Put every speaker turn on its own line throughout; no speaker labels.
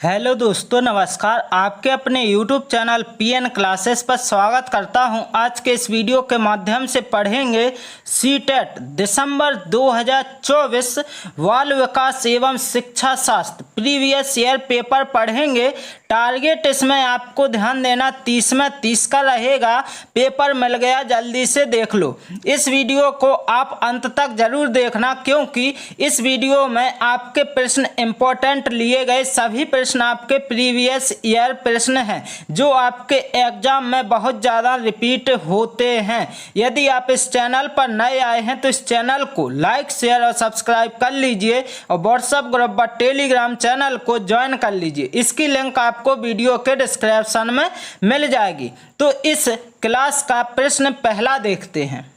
Hello दोस्तों, नमस्कार। आपके अपने YouTube चैनल पीएन क्लासेस पर स्वागत करता हूं। आज के इस वीडियो के माध्यम से पढ़ेंगे सीटेट दिसंबर 2024 बाल विकास एवं शिक्षा शास्त्र प्रीवियस ईयर पेपर पढ़ेंगे। टारगेट इसमें आपको ध्यान देना 30 में 30 का रहेगा। पेपर मिल गया, जल्दी से देख लो। इस वीडियो को आप अंत तक जरूर देखना, क्योंकि इस वीडियो में आपके प्रश्न इंपॉर्टेंट लिए गए सभी प्रश्न आपके प्रीवियस ईयर प्रश्न हैं, जो आपके एग्जाम में बहुत ज़्यादा रिपीट होते हैं। यदि आप इस चैनल पर नए आए हैं तो इस चैनल को लाइक, शेयर और सब्सक्राइब कर लीजिए और व्हाट्सएप ग्रुप व टेलीग्राम चैनल को ज्वाइन कर लीजिए। इसकी लिंक आपको वीडियो के डिस्क्रिप्शन में मिल जाएगी। तो इस क्लास का प्रश्न पहला देखते हैं।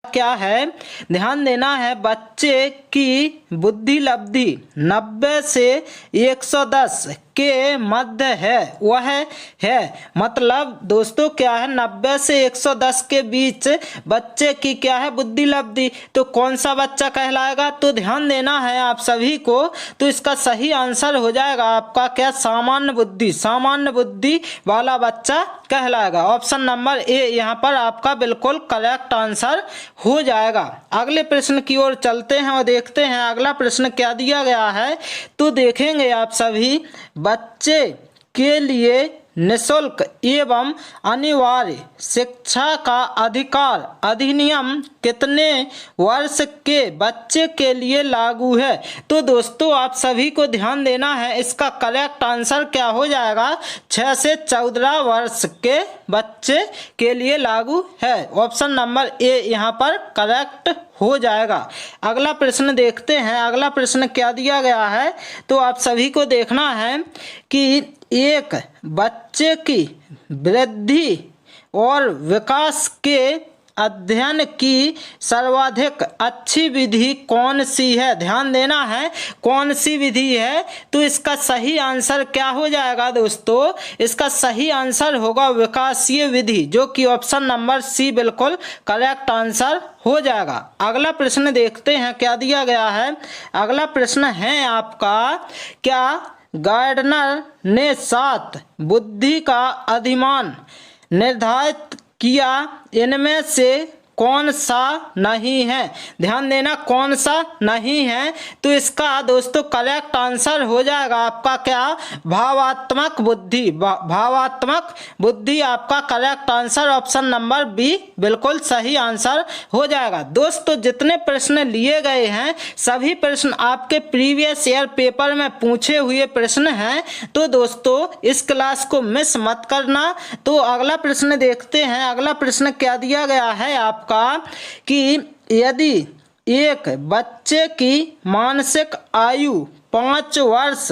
क्या है, ध्यान देना है। बच्चे की बुद्धि लब्धि 90 से 110 के मध्य है, वह है। मतलब दोस्तों क्या है, 90 से 110 के बीच बच्चे की क्या है, बुद्धि लब्धि। तो कौन सा बच्चा कहलाएगा, तो ध्यान देना है आप सभी को। तो इसका सही आंसर हो जाएगा आपका क्या, सामान्य बुद्धि। सामान्य बुद्धि वाला बच्चा कहलाएगा। ऑप्शन नंबर ए यहाँ पर आपका बिल्कुल करेक्ट आंसर हो जाएगा। अगले प्रश्न की ओर चलते हैं और देखते हैं अगला प्रश्न क्या दिया गया है। तो देखेंगे आप सभी, बच्चे के लिए निःशुल्क एवं अनिवार्य शिक्षा का अधिकार अधिनियम कितने वर्ष के बच्चे के लिए लागू है। तो दोस्तों आप सभी को ध्यान देना है, इसका करेक्ट आंसर क्या हो जाएगा, 6 से 14 वर्ष के बच्चे के लिए लागू है। ऑप्शन नंबर ए यहाँ पर करेक्ट हो जाएगा। अगला प्रश्न देखते हैं। अगला प्रश्न क्या दिया गया है, तो आप सभी को देखना है कि एक बच्चे की वृद्धि और विकास के अध्ययन की सर्वाधिक अच्छी विधि कौन सी है। ध्यान देना है कौन सी विधि है। तो इसका सही आंसर क्या हो जाएगा दोस्तों, इसका सही आंसर होगा विकासीय विधि, जो कि ऑप्शन नंबर सी बिल्कुल करेक्ट आंसर हो जाएगा। अगला प्रश्न देखते हैं क्या दिया गया है। अगला प्रश्न है आपका, क्या गार्डनर ने 7 बुद्धि का अधिमान निर्धारित किया, इनमें से कौन सा नहीं है। ध्यान देना कौन सा नहीं है। तो इसका दोस्तों करेक्ट आंसर हो जाएगा आपका क्या, भावात्मक बुद्धि। भावात्मक बुद्धि आपका correct answer, option number B बिल्कुल सही आंसर हो जाएगा। दोस्तों जितने प्रश्न लिए गए हैं सभी प्रश्न आपके प्रीवियस ईयर पेपर में पूछे हुए प्रश्न हैं। तो दोस्तों इस क्लास को मिस मत करना। तो अगला प्रश्न देखते हैं। अगला प्रश्न क्या दिया गया है आपका, कि यदि एक बच्चे की मानसिक आयु 5 वर्ष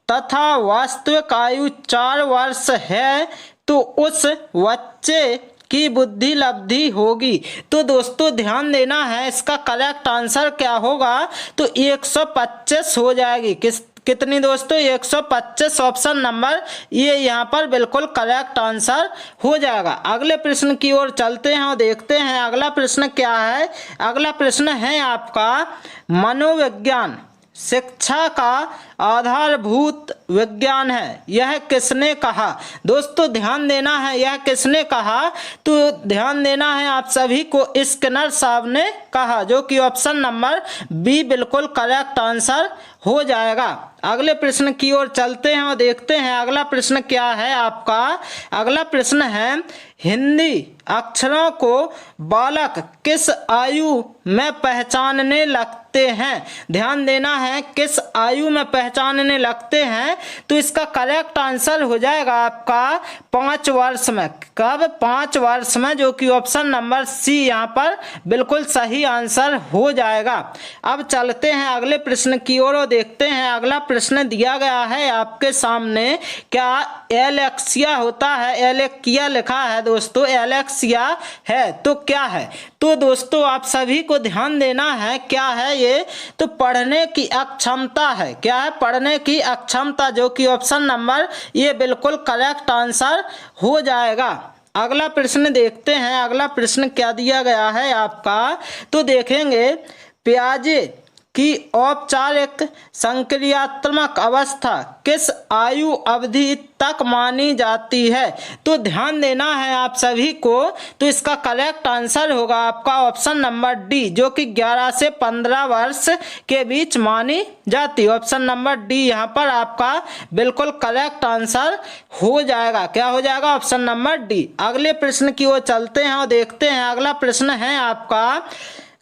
तथा वास्तविक आयु 4 वर्ष है, तो उस बच्चे की बुद्धि लब्धि होगी। तो दोस्तों ध्यान देना है, इसका करेक्ट आंसर क्या होगा, तो 125 हो जाएगी। कितनी दोस्तों, 125। ऑप्शन नंबर ये यहाँ पर बिल्कुल करेक्ट आंसर हो जाएगा। अगले प्रश्न की ओर चलते हैं और देखते हैं अगला प्रश्न क्या है। अगला प्रश्न है आपका, मनोविज्ञान शिक्षा का आधारभूत विज्ञान है, यह किसने कहा। दोस्तों ध्यान देना है, यह किसने कहा, तो ध्यान देना है आप सभी को, स्किनर साहब ने कहा, जो कि ऑप्शन नंबर बी बिल्कुल करेक्ट आंसर हो जाएगा। अगले प्रश्न की ओर चलते हैं और देखते हैं अगला प्रश्न क्या है आपका। अगला प्रश्न है, हिंदी अक्षरों को बालक किस आयु में पहचानने लगते हैं। ध्यान देना है, किस आयु में पहचानने लगते हैं। तो इसका करेक्ट आंसर हो जाएगा आपका 5 वर्ष में। कब, 5 वर्ष में, जो कि ऑप्शन नंबर सी यहाँ पर बिल्कुल सही आंसर हो जाएगा। अब चलते हैं अगले प्रश्न की ओर और देखते हैं अगला प्रश्न दिया गया है आपके सामने। क्या एलेक्सिया होता है, एलेक्सिया लिखा है दोस्तों, एलेक्सिया है तो क्या है। तो दोस्तों आप सभी को ध्यान देना है, क्या है ये, तो पढ़ने की अक्षमता है। क्या है, पढ़ने की अक्षमता, जो कि ऑप्शन नंबर ये बिल्कुल करेक्ट आंसर हो जाएगा। अगला प्रश्न देखते हैं। अगला प्रश्न क्या दिया गया है आपका, तो देखेंगे, प्याजे की औपचारिक संक्रियात्मक अवस्था किस आयु अवधि तक मानी जाती है? तो ध्यान देना है आप सभी को। तो इसका करेक्ट आंसर होगा आपका ऑप्शन नंबर डी, जो कि 11 से 15 वर्ष के बीच मानी जाती है। ऑप्शन नंबर डी यहाँ पर आपका बिल्कुल करेक्ट आंसर हो जाएगा। क्या हो जाएगा? Option number D. अगले प्रश्न की ओर चलते हैं और देखते हैं। अगला प्रश्न है आपका,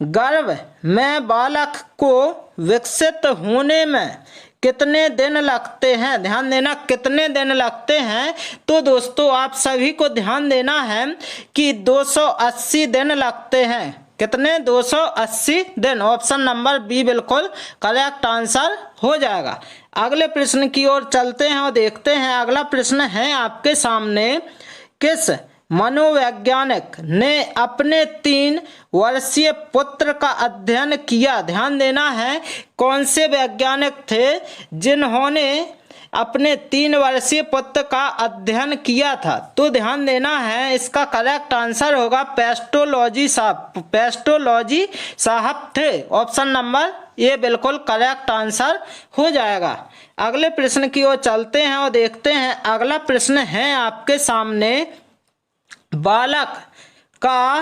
गर्भ में बालक को विकसित होने में कितने दिन लगते हैं? ध्यान देना, कितने दिन लगते हैं? तो दोस्तों आप सभी को ध्यान देना है कि 280 दिन लगते हैं। कितने? 280 दिन। ऑप्शन नंबर बी बिल्कुल करेक्ट आंसर हो जाएगा। अगले प्रश्न की ओर चलते हैं और देखते हैं। अगला प्रश्न है आपके सामने, किस मनोवैज्ञानिक ने अपने 3 वर्षीय पुत्र का अध्ययन किया? ध्यान देना है, कौन से वैज्ञानिक थे जिन्होंने अपने 3 वर्षीय पुत्र का अध्ययन किया था? तो ध्यान देना है, इसका करेक्ट आंसर होगा पेस्टोलॉजी साहब थे। ऑप्शन नंबर ये बिल्कुल करेक्ट आंसर हो जाएगा। अगले प्रश्न की ओर चलते हैं और देखते हैं। अगला प्रश्न है आपके सामने, बालक का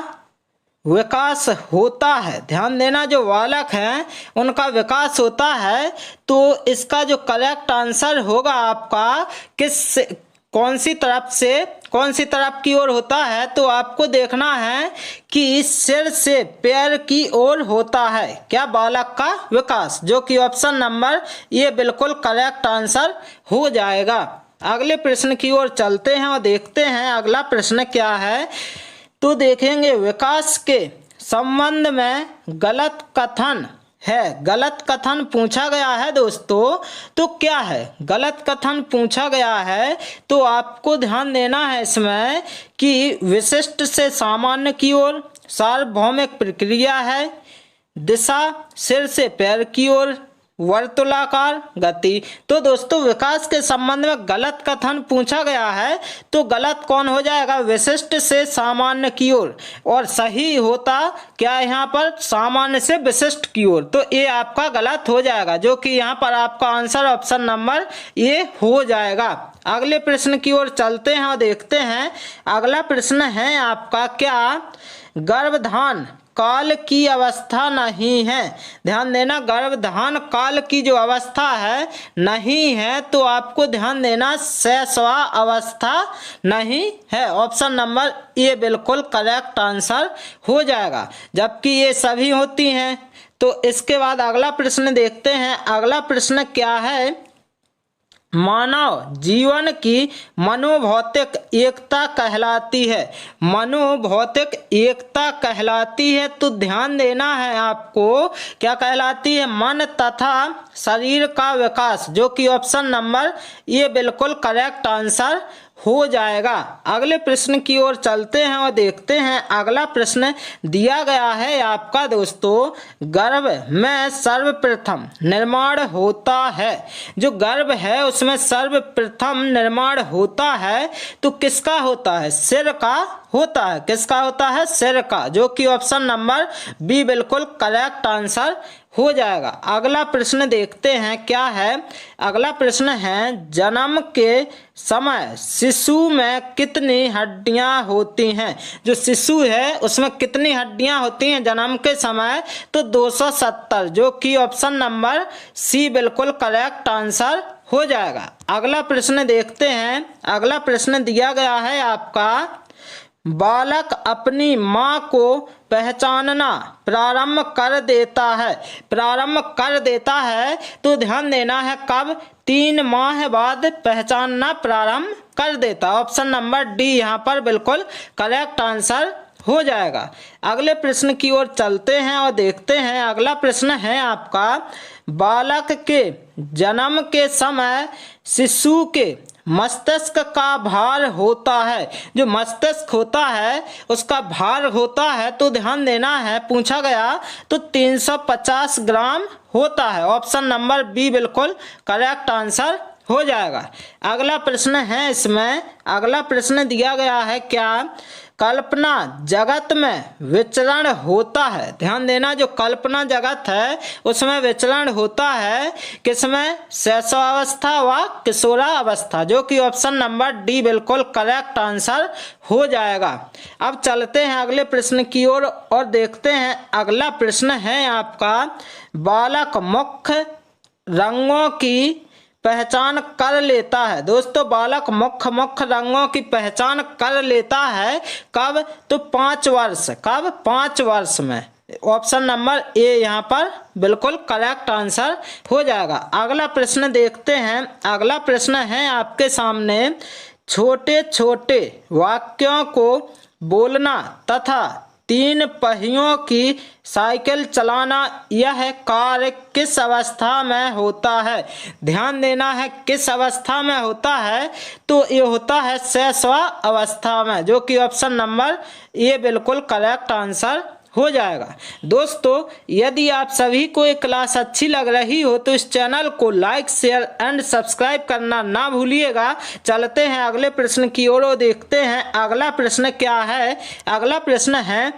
विकास होता है। ध्यान देना, जो बालक हैं उनका विकास होता है। तो इसका जो करेक्ट आंसर होगा आपका कौन सी तरफ की ओर होता है? तो आपको देखना है कि सिर से पैर की ओर होता है। क्या? बालक का विकास, जो कि ऑप्शन नंबर ये बिल्कुल करेक्ट आंसर हो जाएगा। अगले प्रश्न की ओर चलते हैं और देखते हैं अगला प्रश्न क्या है। तो देखेंगे, विकास के संबंध में गलत कथन है। गलत कथन पूछा गया है दोस्तों, तो क्या है? गलत कथन पूछा गया है तो आपको ध्यान देना है इसमें कि विशिष्ट से सामान्य की ओर सार्वभौमिक प्रक्रिया है, दिशा सिर से पैर की ओर, वर्तुलाकार गति। तो दोस्तों विकास के संबंध में गलत कथन पूछा गया है तो गलत कौन हो जाएगा? विशिष्ट से सामान्य की ओर, और सही होता क्या यहाँ पर? सामान्य से विशिष्ट की ओर। तो ये आपका गलत हो जाएगा, जो कि यहाँ पर आपका आंसर ऑप्शन नंबर ये हो जाएगा। अगले प्रश्न की ओर चलते हैं और देखते हैं। अगला प्रश्न है आपका, क्या गर्भधान काल की अवस्था नहीं है? ध्यान देना, गर्भधान काल की जो अवस्था है नहीं है, तो आपको ध्यान देना शैशवा अवस्था नहीं है। ऑप्शन नंबर ए बिल्कुल करेक्ट आंसर हो जाएगा, जबकि ये सभी होती हैं। तो इसके बाद अगला प्रश्न देखते हैं। अगला प्रश्न क्या है, मानव जीवन की मनोभौतिक एकता कहलाती है। मनोभौतिक एकता कहलाती है, तो ध्यान देना है आपको, क्या कहलाती है? मन तथा शरीर का विकास, जो कि ऑप्शन नंबर ये बिल्कुल करेक्ट आंसर हो जाएगा। अगले प्रश्न की ओर चलते हैं और देखते हैं। अगला प्रश्न दिया गया है आपका दोस्तों, गर्भ में सर्वप्रथम निर्माण होता है। जो गर्भ है उसमें सर्वप्रथम निर्माण होता है, तो किसका होता है? सिर का होता है। किसका होता है? सिर का, जो कि ऑप्शन नंबर बी बिल्कुल करेक्ट आंसर हो जाएगा। अगला प्रश्न देखते हैं क्या है। अगला प्रश्न है, जन्म के समय शिशु में कितनी हड्डियां होती हैं? जो शिशु है उसमें कितनी हड्डियां होती हैं जन्म के समय? तो 270, जो कि ऑप्शन नंबर सी बिल्कुल करेक्ट आंसर हो जाएगा। अगला प्रश्न देखते हैं। अगला प्रश्न दिया गया है आपका, बालक अपनी माँ को पहचानना प्रारंभ कर देता है। प्रारंभ कर देता है, तो ध्यान देना है कब? 3 माह बाद पहचानना प्रारंभ कर देता। ऑप्शन नंबर डी यहाँ पर बिल्कुल करेक्ट आंसर हो जाएगा। अगले प्रश्न की ओर चलते हैं और देखते हैं। अगला प्रश्न है आपका, बालक के जन्म के समय शिशु के मस्तिष्क का भार होता है। जो मस्तिष्क होता है उसका भार होता है, तो ध्यान देना है, पूछा गया तो 350 ग्राम होता है। ऑप्शन नंबर बी बिल्कुल करेक्ट आंसर हो जाएगा। अगला प्रश्न है इसमें, अगला प्रश्न दिया गया है क्या कल्पना जगत में विचरण होता है। ध्यान देना, जो कल्पना जगत है उसमें विचरण होता है किसमें, शैशवावस्था व किशोरावस्था, जो कि ऑप्शन नंबर डी बिल्कुल करेक्ट आंसर हो जाएगा। अब चलते हैं अगले प्रश्न की ओर और देखते हैं। अगला प्रश्न है आपका, बालक मुख्य रंगों की पहचान कर लेता है। दोस्तों बालक मुख्य रंगों की पहचान कर लेता है कब, तो 5 वर्ष। कब, 5 वर्ष में। ऑप्शन नंबर ए यहाँ पर बिल्कुल करेक्ट आंसर हो जाएगा। अगला प्रश्न देखते हैं। अगला प्रश्न है आपके सामने, छोटे छोटे वाक्यों को बोलना तथा 3 पहियों की साइकिल चलाना, यह कार्य किस अवस्था में होता है। ध्यान देना है किस अवस्था में होता है, तो ये होता है शैशव अवस्था में, जो कि ऑप्शन नंबर ए बिल्कुल करेक्ट आंसर हो जाएगा। दोस्तों यदि आप सभी को ये क्लास अच्छी लग रही हो तो इस चैनल को लाइक शेयर एंड सब्सक्राइब करना ना भूलिएगा। चलते हैं अगले प्रश्न की ओर और देखते हैं अगला प्रश्न क्या है। अगला प्रश्न है,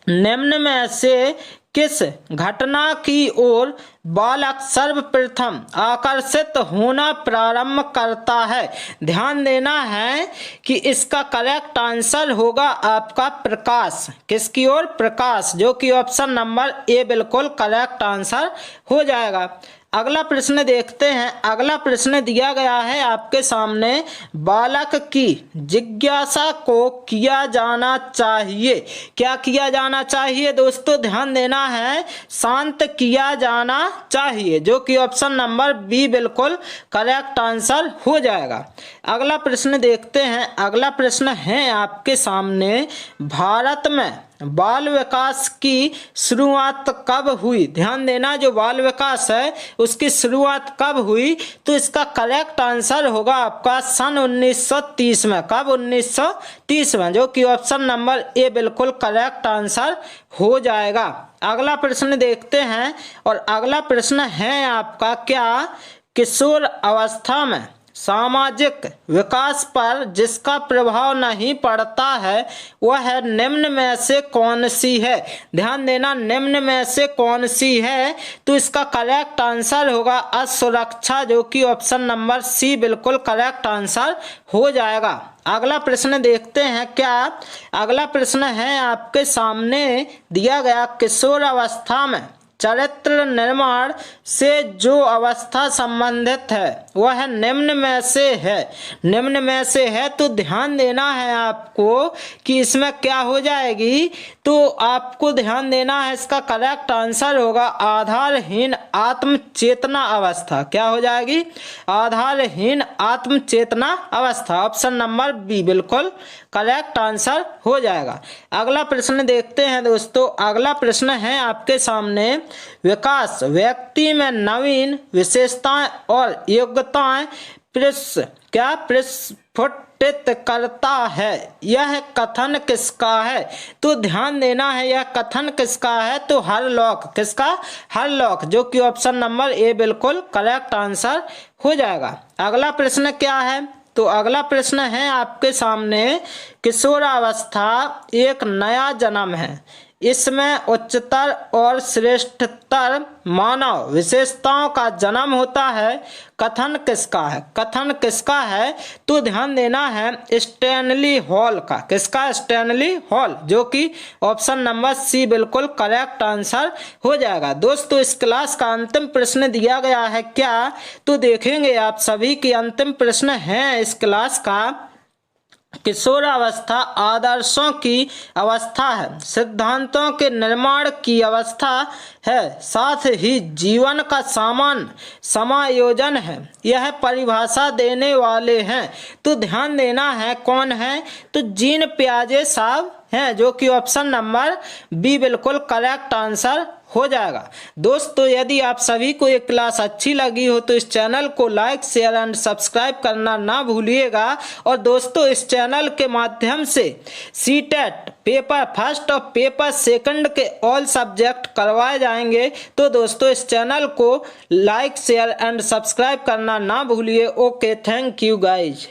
निम्न में से किस घटना की ओर बालक सर्वप्रथम आकर्षित होना प्रारंभ करता है। ध्यान देना है कि इसका करेक्ट आंसर होगा आपका प्रकाश। किसकी ओर, प्रकाश, जो कि ऑप्शन नंबर ए बिल्कुल करेक्ट आंसर हो जाएगा। अगला प्रश्न देखते हैं। अगला प्रश्न दिया गया है आपके सामने, बालक की जिज्ञासा को किया जाना चाहिए। क्या किया जाना चाहिए दोस्तों, ध्यान देना है, शांत किया जाना चाहिए, जो कि ऑप्शन नंबर बी बिल्कुल करेक्ट आंसर हो जाएगा। अगला प्रश्न देखते हैं। अगला प्रश्न है आपके सामने, भारत में बाल विकास की शुरुआत कब हुई। ध्यान देना, जो बाल विकास है उसकी शुरुआत कब हुई, तो इसका करेक्ट आंसर होगा आपका सन 1930 में। कब, 1930 में, जो कि ऑप्शन नंबर ए बिल्कुल करेक्ट आंसर हो जाएगा। अगला प्रश्न देखते हैं और अगला प्रश्न है आपका, क्या किशोर अवस्था में सामाजिक विकास पर जिसका प्रभाव नहीं पड़ता है वह निम्न में से कौन सी है। ध्यान देना, निम्न में से कौन सी है, तो इसका करेक्ट आंसर होगा असुरक्षा, जो कि ऑप्शन नंबर सी बिल्कुल करेक्ट आंसर हो जाएगा। अगला प्रश्न देखते हैं। क्या अगला प्रश्न है आपके सामने दिया गया, किशोर अवस्था में चरित्र निर्माण से जो अवस्था संबंधित है वह निम्न में से है। निम्न में से है तो ध्यान देना है आपको कि इसमें क्या हो जाएगी, तो आपको ध्यान देना है इसका करेक्ट आंसर होगा आधारहीन आत्म चेतना अवस्था। क्या हो जाएगी, आधारहीन आत्म चेतना अवस्था। ऑप्शन नंबर बी बिल्कुल करेक्ट आंसर हो जाएगा। अगला प्रश्न देखते हैं दोस्तों। अगला प्रश्न है आपके सामने, विकास व्यक्ति में नवीन विशेषताएं और योग्यताएं प्रस्फुटित करता है। यह कथन किसका है, तो ध्यान देना है यह कथन किसका है, तो हरलॉक। किसका, हरलॉक, जो कि ऑप्शन नंबर ए बिल्कुल करेक्ट आंसर हो जाएगा। अगला प्रश्न क्या है, तो अगला प्रश्न है आपके सामने, किशोरावस्था एक नया जन्म है, इसमें उच्चतर और श्रेष्ठतर मानव विशेषताओं का जन्म होता है। कथन किसका है, कथन किसका है, तो ध्यान देना है स्टैनली हॉल का। किसका, स्टैनली हॉल, जो कि ऑप्शन नंबर सी बिल्कुल करेक्ट आंसर हो जाएगा। दोस्तों इस क्लास का अंतिम प्रश्न दिया गया है क्या, तो देखेंगे आप सभी की अंतिम प्रश्न है इस क्लास का, किशोरावस्था आदर्शों की अवस्था है, सिद्धांतों के निर्माण की अवस्था है, साथ ही जीवन का सामान्य समायोजन है। यह परिभाषा देने वाले हैं, तो ध्यान देना है कौन है, तो जीन पियाजे साहब हैं, जो कि ऑप्शन नंबर बी बिल्कुल करेक्ट आंसर हो जाएगा। दोस्तों यदि आप सभी को ये क्लास अच्छी लगी हो तो इस चैनल को लाइक शेयर एंड सब्सक्राइब करना ना भूलिएगा। और दोस्तों इस चैनल के माध्यम से सीटेट पेपर फर्स्ट और पेपर सेकंड के ऑल सब्जेक्ट करवाए जाएंगे। तो दोस्तों इस चैनल को लाइक शेयर एंड सब्सक्राइब करना ना भूलिए। Okay, thank you guys.